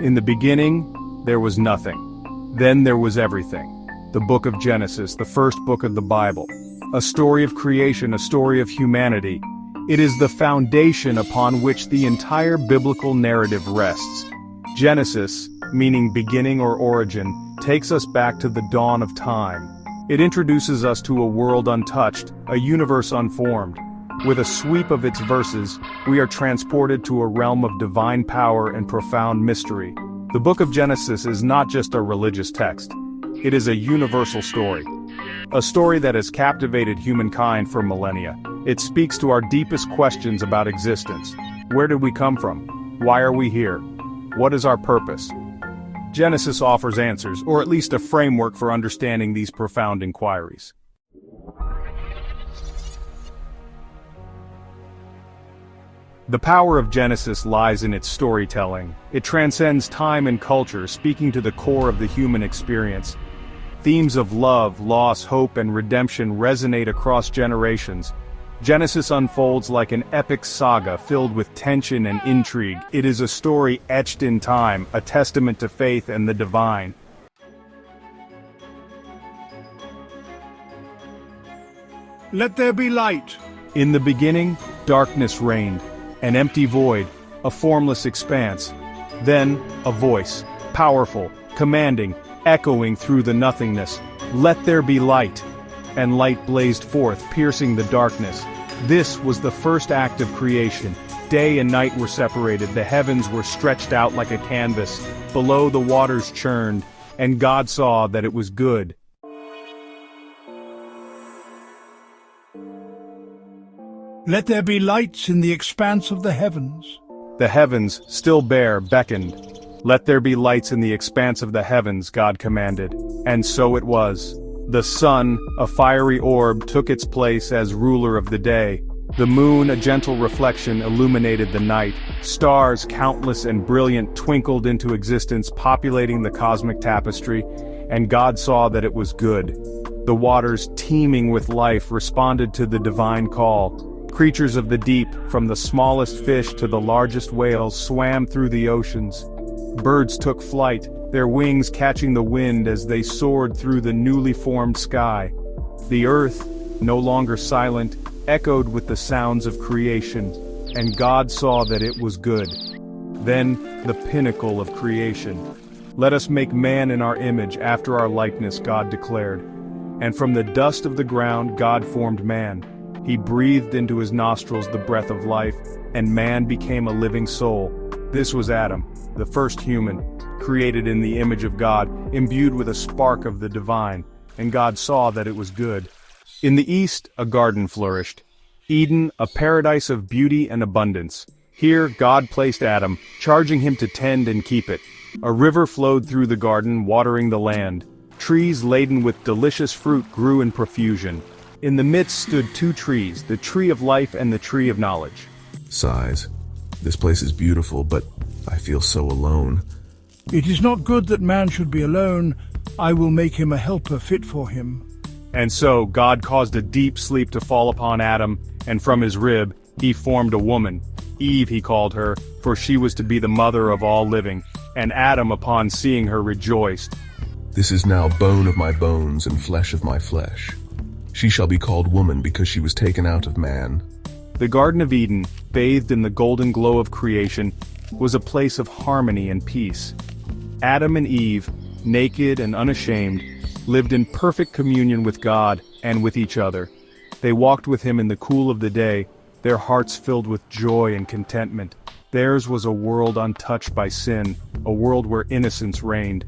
In the beginning, there was nothing. Then there was everything. The book of Genesis, the first book of the Bible. A story of creation, a story of humanity. It is the foundation upon which the entire biblical narrative rests. Genesis, meaning beginning or origin, takes us back to the dawn of time. It introduces us to a world untouched, a universe unformed. With a sweep of its verses, we are transported to a realm of divine power and profound mystery. The book of Genesis is not just a religious text. It is a universal story. A story that has captivated humankind for millennia. It speaks to our deepest questions about existence. Where did we come from? Why are we here? What is our purpose? Genesis offers answers, or at least a framework for understanding these profound inquiries. The power of Genesis lies in its storytelling. It transcends time and culture, speaking to the core of the human experience. Themes of love, loss, hope, and redemption resonate across generations. Genesis unfolds like an epic saga filled with tension and intrigue. It is a story etched in time, a testament to faith and the divine. Let there be light. In the beginning, darkness reigned. An empty void, a formless expanse. Then, a voice, powerful, commanding, echoing through the nothingness. Let there be light. And light blazed forth, piercing the darkness. This was the first act of creation. Day and night were separated, the heavens were stretched out like a canvas. Below the waters churned, and God saw that it was good. Let there be lights in the expanse of the heavens. The heavens, still bare, beckoned. Let there be lights in the expanse of the heavens, God commanded. And so it was. The sun, a fiery orb, took its place as ruler of the day. The moon, a gentle reflection, illuminated the night. Stars, countless and brilliant, twinkled into existence, populating the cosmic tapestry. And God saw that it was good. The waters, teeming with life, responded to the divine call. Creatures of the deep, from the smallest fish to the largest whales, swam through the oceans. Birds took flight, their wings catching the wind as they soared through the newly formed sky. The earth, no longer silent, echoed with the sounds of creation, and God saw that it was good. Then, the pinnacle of creation. Let us make man in our image, after our likeness, God declared. And from the dust of the ground God formed man. He breathed into his nostrils the breath of life, and man became a living soul. This was Adam, the first human, created in the image of God, imbued with a spark of the divine, and God saw that it was good. In the east, a garden flourished. Eden, a paradise of beauty and abundance. Here, God placed Adam, charging him to tend and keep it. A river flowed through the garden, watering the land. Trees laden with delicious fruit grew in profusion. In the midst stood two trees, the tree of life and the tree of knowledge. Sighs. This place is beautiful, but I feel so alone. It is not good that man should be alone. I will make him a helper fit for him. And so God caused a deep sleep to fall upon Adam, and from his rib he formed a woman. Eve he called her, for she was to be the mother of all living. And Adam, upon seeing her, rejoiced. This is now bone of my bones and flesh of my flesh. She shall be called woman because she was taken out of man. The Garden of Eden, bathed in the golden glow of creation, was a place of harmony and peace. Adam and Eve, naked and unashamed, lived in perfect communion with God and with each other. They walked with him in the cool of the day, their hearts filled with joy and contentment. Theirs was a world untouched by sin, a world where innocence reigned.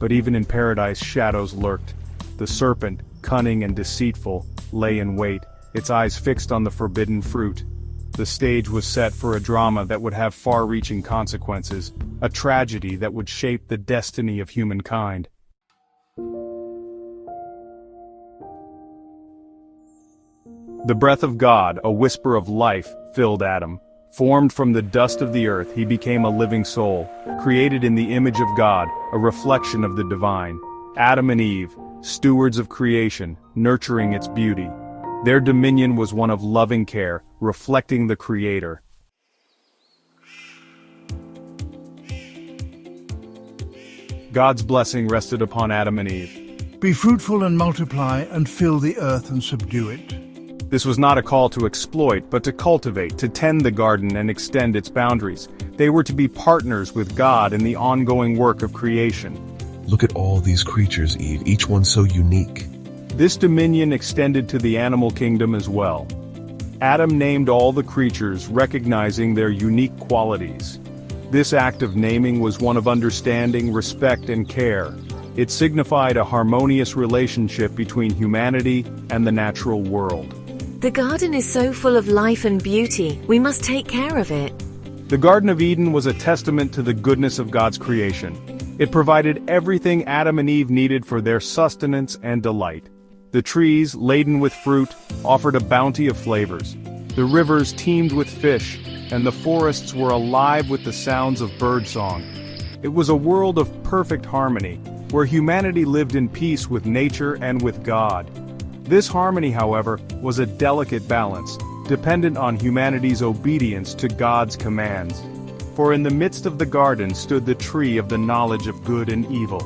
But even in paradise shadows lurked. The serpent, cunning and deceitful, lay in wait, its eyes fixed on the forbidden fruit. The stage was set for a drama that would have far-reaching consequences, a tragedy that would shape the destiny of humankind. The breath of God, a whisper of life, filled Adam. Formed from the dust of the earth, he became a living soul, created in the image of God, a reflection of the divine. Adam and Eve, stewards of creation, nurturing its beauty. Their dominion was one of loving care, reflecting the Creator. God's blessing rested upon Adam and Eve. Be fruitful and multiply, and fill the earth and subdue it. This was not a call to exploit, but to cultivate, to tend the garden and extend its boundaries. They were to be partners with God in the ongoing work of creation. Look at all these creatures, Eve, each one so unique. This dominion extended to the animal kingdom as well. Adam named all the creatures, recognizing their unique qualities. This act of naming was one of understanding, respect, and care. It signified a harmonious relationship between humanity and the natural world. The garden is so full of life and beauty, we must take care of it. The Garden of Eden was a testament to the goodness of God's creation. It provided everything Adam and Eve needed for their sustenance and delight. The trees, laden with fruit, offered a bounty of flavors. The rivers teemed with fish, and the forests were alive with the sounds of birdsong. It was a world of perfect harmony, where humanity lived in peace with nature and with God. This harmony, however, was a delicate balance, dependent on humanity's obedience to God's commands. For in the midst of the garden stood the tree of the knowledge of good and evil.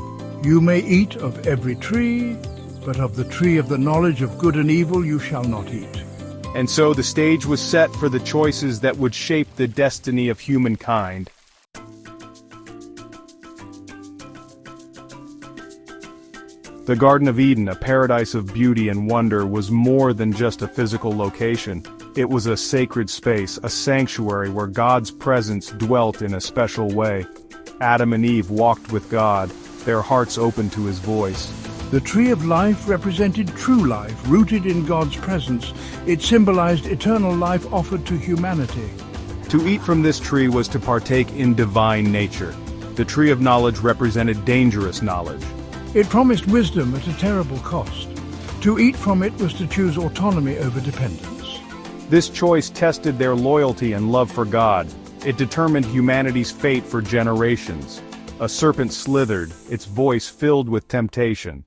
You may eat of every tree, but of the tree of the knowledge of good and evil you shall not eat. And so the stage was set for the choices that would shape the destiny of humankind. The Garden of Eden, a paradise of beauty and wonder, was more than just a physical location. It was a sacred space, a sanctuary where God's presence dwelt in a special way. Adam and Eve walked with God, their hearts open to His voice. The tree of life represented true life, rooted in God's presence. It symbolized eternal life offered to humanity. To eat from this tree was to partake in divine nature. The tree of knowledge represented dangerous knowledge. It promised wisdom at a terrible cost. To eat from it was to choose autonomy over dependence. This choice tested their loyalty and love for God. It determined humanity's fate for generations. A serpent slithered, its voice filled with temptation.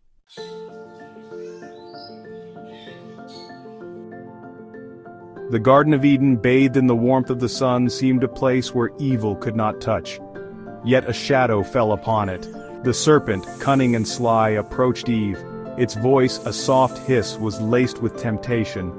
The Garden of Eden, bathed in the warmth of the sun, seemed a place where evil could not touch. Yet a shadow fell upon it. The serpent, cunning and sly, approached Eve. Its voice, a soft hiss, was laced with temptation.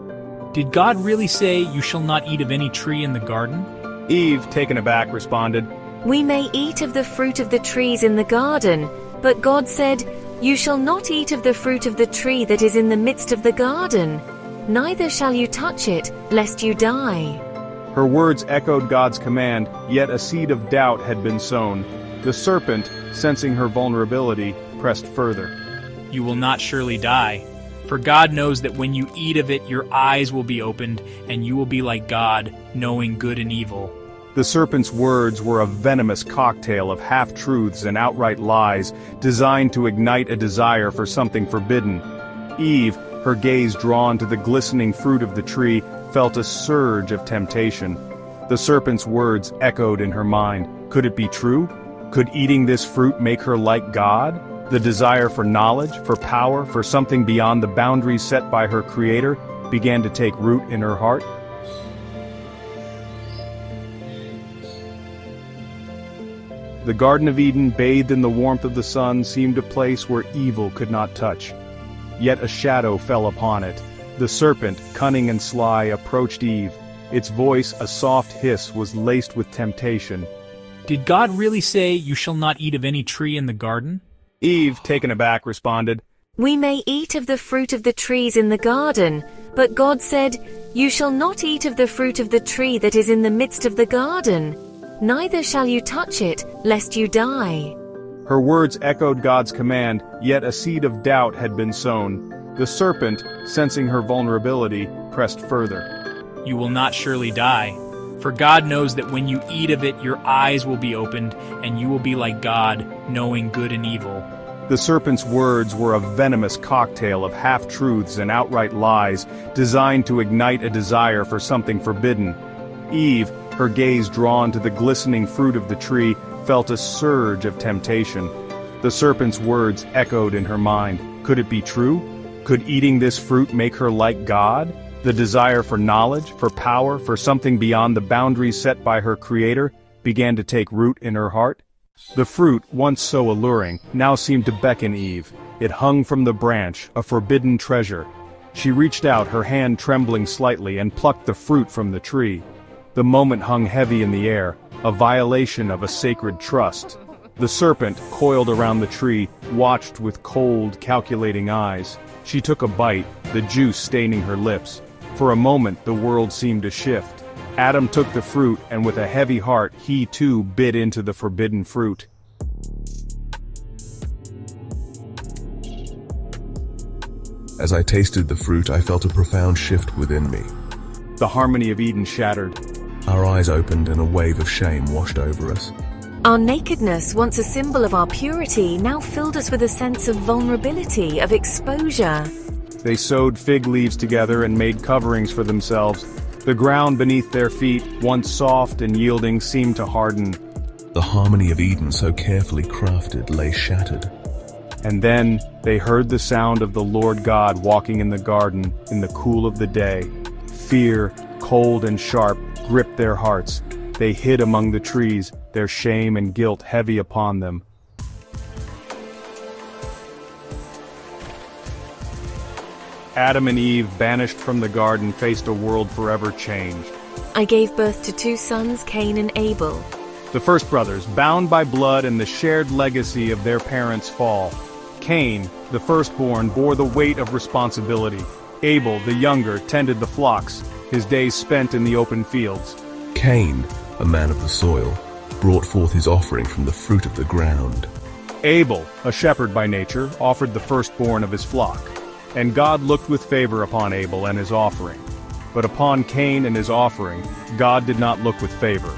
Did God really say, "You shall not eat of any tree in the garden"? Eve, taken aback, responded, We may eat of the fruit of the trees in the garden, but God said, You shall not eat of the fruit of the tree that is in the midst of the garden. Neither shall you touch it, lest you die. Her words echoed God's command, yet a seed of doubt had been sown. The serpent, sensing her vulnerability, pressed further. You will not surely die. For God knows that when you eat of it, your eyes will be opened, and you will be like God, knowing good and evil. The serpent's words were a venomous cocktail of half-truths and outright lies, designed to ignite a desire for something forbidden. Eve, her gaze drawn to the glistening fruit of the tree, felt a surge of temptation. The serpent's words echoed in her mind. Could it be true? Could eating this fruit make her like God? The desire for knowledge, for power, for something beyond the boundaries set by her Creator began to take root in her heart. The Garden of Eden, bathed in the warmth of the sun, seemed a place where evil could not touch. Yet a shadow fell upon it. The serpent, cunning and sly, approached Eve. Its voice, a soft hiss, was laced with temptation. Did God really say, "You shall not eat of any tree in the garden"? Eve, taken aback, responded, We may eat of the fruit of the trees in the garden, but God said, You shall not eat of the fruit of the tree that is in the midst of the garden. Neither shall you touch it, lest you die. Her words echoed God's command, yet a seed of doubt had been sown. The serpent, sensing her vulnerability, pressed further. You will not surely die. For God knows that when you eat of it, your eyes will be opened, and you will be like God, knowing good and evil. The serpent's words were a venomous cocktail of half-truths and outright lies, designed to ignite a desire for something forbidden. Eve, her gaze drawn to the glistening fruit of the tree, felt a surge of temptation. The serpent's words echoed in her mind. Could it be true? Could eating this fruit make her like God? The desire for knowledge, for power, for something beyond the boundaries set by her Creator began to take root in her heart. The fruit, once so alluring, now seemed to beckon Eve. It hung from the branch, a forbidden treasure. She reached out, her hand trembling slightly, and plucked the fruit from the tree. The moment hung heavy in the air, a violation of a sacred trust. The serpent, coiled around the tree, watched with cold, calculating eyes. She took a bite, the juice staining her lips. For a moment the world seemed to shift. Adam took the fruit, and with a heavy heart he too bit into the forbidden fruit. As I tasted the fruit, I felt a profound shift within me. The harmony of Eden shattered. Our eyes opened and a wave of shame washed over us. Our nakedness, once a symbol of our purity, now filled us with a sense of vulnerability, of exposure. They sewed fig leaves together and made coverings for themselves. The ground beneath their feet, once soft and yielding, seemed to harden. The harmony of Eden, so carefully crafted, lay shattered. And then they heard the sound of the Lord God walking in the garden in the cool of the day. Fear, cold and sharp, gripped their hearts. They hid among the trees, their shame and guilt heavy upon them. Adam and Eve, banished from the garden, faced a world forever changed. I gave birth to 2 sons, Cain and Abel. The first brothers, bound by blood and the shared legacy of their parents' fall. Cain, the firstborn, bore the weight of responsibility. Abel, the younger, tended the flocks, his days spent in the open fields. Cain, a man of the soil, brought forth his offering from the fruit of the ground. Abel, a shepherd by nature, offered the firstborn of his flock. And God looked with favor upon Abel and his offering. But upon Cain and his offering, God did not look with favor.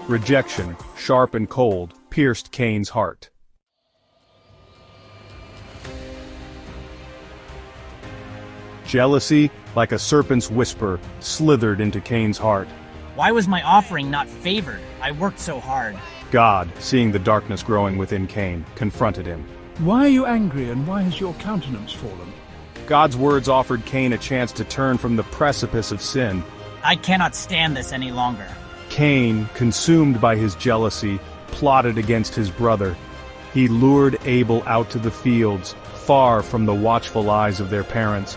Rejection, sharp and cold, pierced Cain's heart. Jealousy, like a serpent's whisper, slithered into Cain's heart. Why was my offering not favored? I worked so hard. God, seeing the darkness growing within Cain, confronted him. Why are you angry, and why has your countenance fallen? God's words offered Cain a chance to turn from the precipice of sin. I cannot stand this any longer. Cain, consumed by his jealousy, plotted against his brother. He lured Abel out to the fields, far from the watchful eyes of their parents.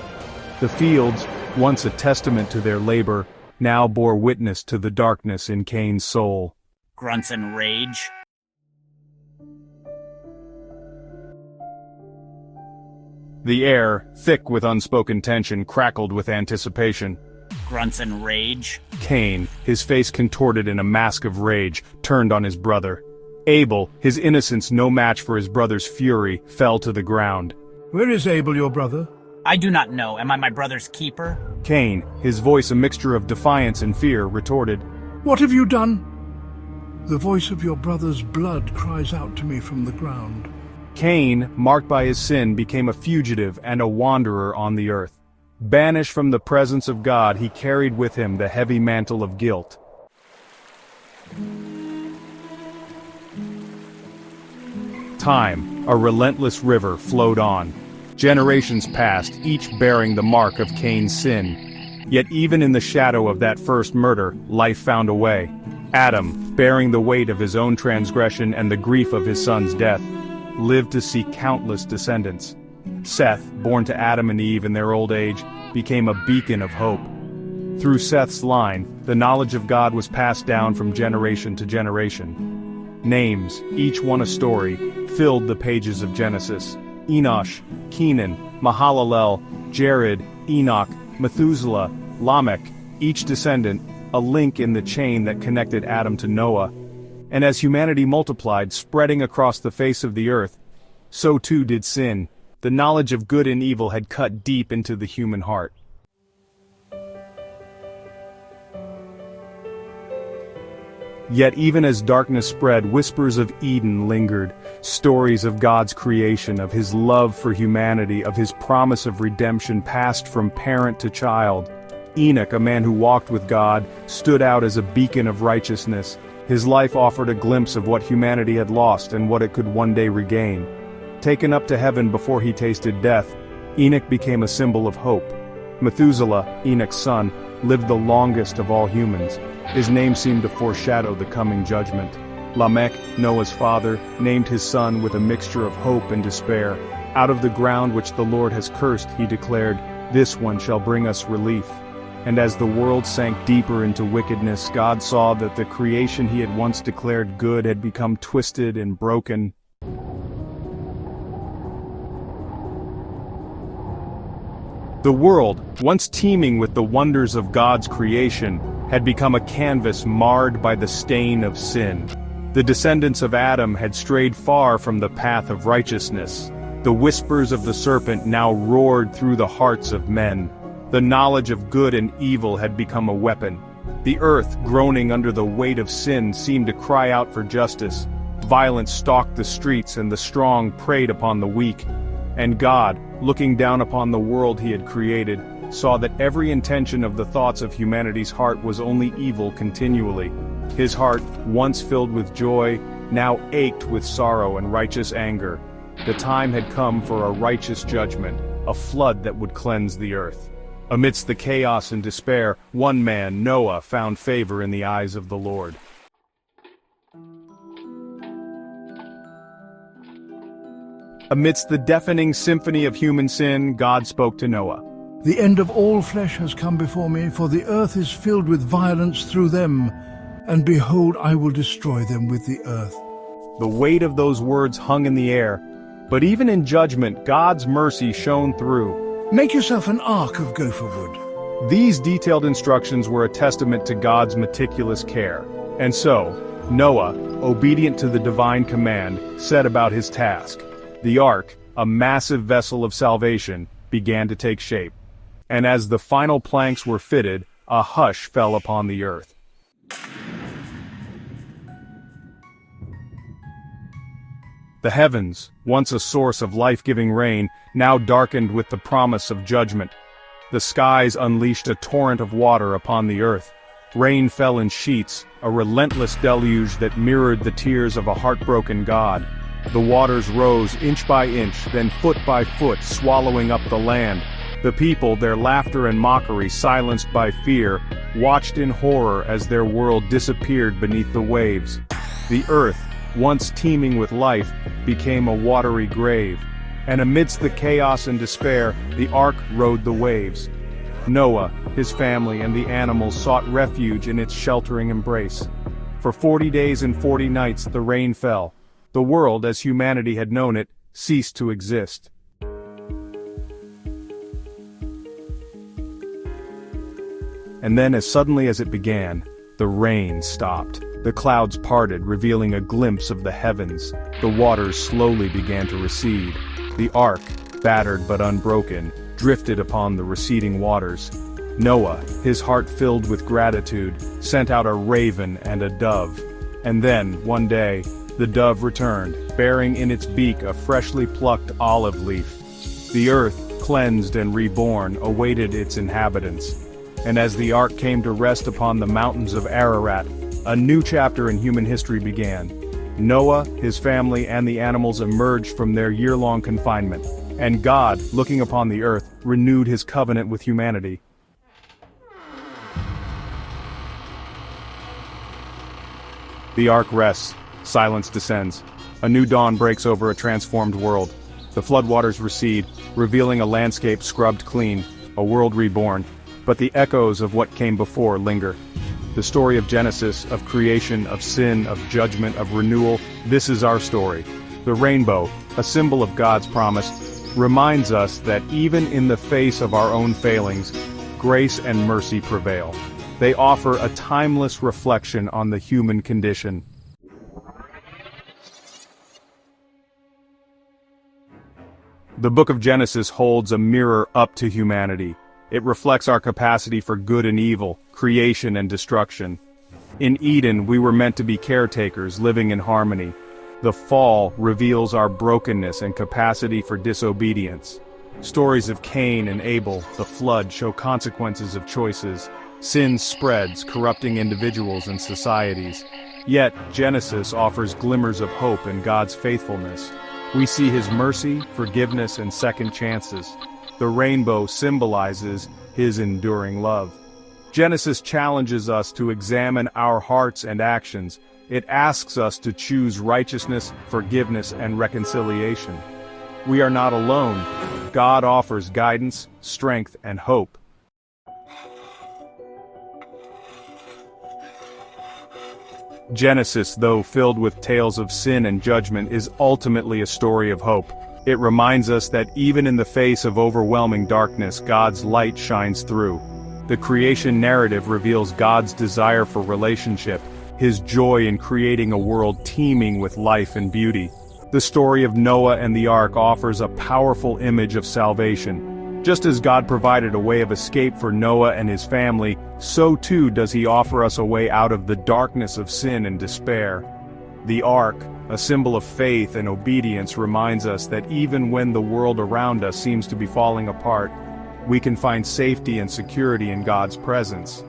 The fields, once a testament to their labor, now bore witness to the darkness in Cain's soul. Grunts and rage. The air, thick with unspoken tension, crackled with anticipation. Grunts and rage. Cain, his face contorted in a mask of rage, turned on his brother. Abel, his innocence no match for his brother's fury, fell to the ground. Where is Abel, your brother? I do not know. Am I my brother's keeper? Cain, his voice a mixture of defiance and fear, retorted, What have you done? The voice of your brother's blood cries out to me from the ground. Cain, marked by his sin, became a fugitive and a wanderer on the earth. Banished from the presence of God, he carried with him the heavy mantle of guilt. Time, a relentless river, flowed on. Generations passed, each bearing the mark of Cain's sin. Yet even in the shadow of that first murder, life found a way. Adam, bearing the weight of his own transgression and the grief of his son's death, lived to see countless descendants. Seth, born to Adam and Eve in their old age, became a beacon of hope. Through Seth's line, the knowledge of God was passed down from generation to generation. Names, each one a story, filled the pages of Genesis. Enosh, Kenan, Mahalalel, Jared, Enoch, Methuselah, Lamech, each descendant, a link in the chain that connected Adam to Noah. And as humanity multiplied, spreading across the face of the earth, so too did sin. The knowledge of good and evil had cut deep into the human heart. Yet even as darkness spread, whispers of Eden lingered, stories of God's creation, of his love for humanity, of his promise of redemption passed from parent to child. Enoch, a man who walked with God, stood out as a beacon of righteousness. His life offered a glimpse of what humanity had lost and what it could one day regain. Taken up to heaven before he tasted death, Enoch became a symbol of hope. Methuselah, Enoch's son, lived the longest of all humans. His name seemed to foreshadow the coming judgment. Lamech, Noah's father, named his son with a mixture of hope and despair. Out of the ground which the Lord has cursed, he declared, "This one shall bring us relief." And as the world sank deeper into wickedness, God saw that the creation he had once declared good had become twisted and broken. The world, once teeming with the wonders of God's creation, had become a canvas marred by the stain of sin. The descendants of Adam had strayed far from the path of righteousness. The whispers of the serpent now roared through the hearts of men. The knowledge of good and evil had become a weapon. The earth, groaning under the weight of sin, seemed to cry out for justice. Violence stalked the streets and the strong preyed upon the weak. And God, looking down upon the world he had created, saw that every intention of the thoughts of humanity's heart was only evil continually. His heart, once filled with joy, now ached with sorrow and righteous anger. The time had come for a righteous judgment, a flood that would cleanse the earth. Amidst the chaos and despair, one man, Noah, found favor in the eyes of the Lord. Amidst the deafening symphony of human sin, God spoke to Noah. The end of all flesh has come before me, for the earth is filled with violence through them, and behold, I will destroy them with the earth. The weight of those words hung in the air, but even in judgment, God's mercy shone through. Make yourself an ark of gopher wood. These detailed instructions were a testament to God's meticulous care. And so, Noah, obedient to the divine command, set about his task. The ark, a massive vessel of salvation, began to take shape. And as the final planks were fitted, a hush fell upon the earth. The heavens, once a source of life-giving rain, now darkened with the promise of judgment. The skies unleashed a torrent of water upon the earth. Rain fell in sheets, a relentless deluge that mirrored the tears of a heartbroken God. The waters rose inch by inch, then foot by foot, swallowing up the land. The people, their laughter and mockery silenced by fear, watched in horror as their world disappeared beneath the waves. The earth, once teeming with life, became a watery grave. And amidst the chaos and despair, the ark rode the waves. Noah, his family, and the animals sought refuge in its sheltering embrace. For 40 days and 40 nights the rain fell. The world, as humanity had known it, ceased to exist. And then, as suddenly as it began, the rain stopped. The clouds parted, revealing a glimpse of the heavens. The waters slowly began to recede. The ark, battered but unbroken, drifted upon the receding waters. Noah, his heart filled with gratitude, sent out a raven and a dove. And then, one day, the dove returned, bearing in its beak a freshly plucked olive leaf. The earth, cleansed and reborn, awaited its inhabitants. And as the ark came to rest upon the mountains of Ararat, a new chapter in human history began. Noah, his family, and the animals emerged from their year-long confinement, and God, looking upon the earth, renewed his covenant with humanity. The ark rests, silence descends. A new dawn breaks over a transformed world. The floodwaters recede, revealing a landscape scrubbed clean, a world reborn. But the echoes of what came before linger. The story of Genesis, of creation, of sin, of judgment, of renewal, this is our story. The rainbow, a symbol of God's promise, reminds us that even in the face of our own failings, grace and mercy prevail. They offer a timeless reflection on the human condition. The book of Genesis holds a mirror up to humanity. It reflects our capacity for good and evil, creation and destruction. In Eden, we were meant to be caretakers, living in harmony. The fall reveals our brokenness and capacity for disobedience. Stories of Cain and Abel, the flood, show consequences of choices. Sin spreads, corrupting individuals and societies. Yet, Genesis offers glimmers of hope in God's faithfulness. We see his mercy, forgiveness, and second chances. The rainbow symbolizes his enduring love. Genesis challenges us to examine our hearts and actions. It asks us to choose righteousness, forgiveness, and reconciliation. We are not alone. God offers guidance, strength, and hope. Genesis, though filled with tales of sin and judgment, is ultimately a story of hope. It reminds us that even in the face of overwhelming darkness, God's light shines through. The creation narrative reveals God's desire for relationship, His joy in creating a world teeming with life and beauty. The story of Noah and the ark offers a powerful image of salvation. Just as God provided a way of escape for Noah and his family, so too does He offer us a way out of the darkness of sin and despair. The ark, a symbol of faith and obedience, reminds us that even when the world around us seems to be falling apart, we can find safety and security in God's presence.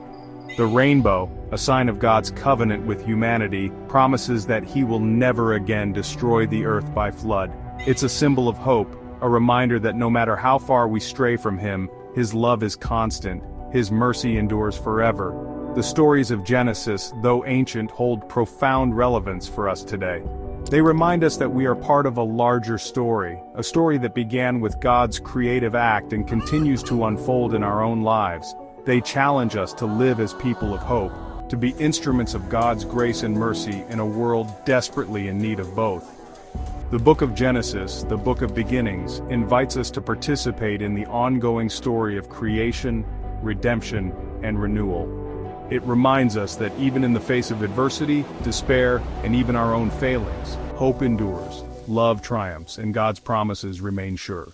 The rainbow, a sign of God's covenant with humanity, promises that He will never again destroy the earth by flood. It's a symbol of hope, a reminder that no matter how far we stray from Him, His love is constant, His mercy endures forever. The stories of Genesis, though ancient, hold profound relevance for us today. They remind us that we are part of a larger story, a story that began with God's creative act and continues to unfold in our own lives. They challenge us to live as people of hope, to be instruments of God's grace and mercy in a world desperately in need of both. The book of Genesis, the book of beginnings, invites us to participate in the ongoing story of creation, redemption, and renewal. It reminds us that even in the face of adversity, despair, and even our own failings, hope endures, love triumphs, and God's promises remain sure.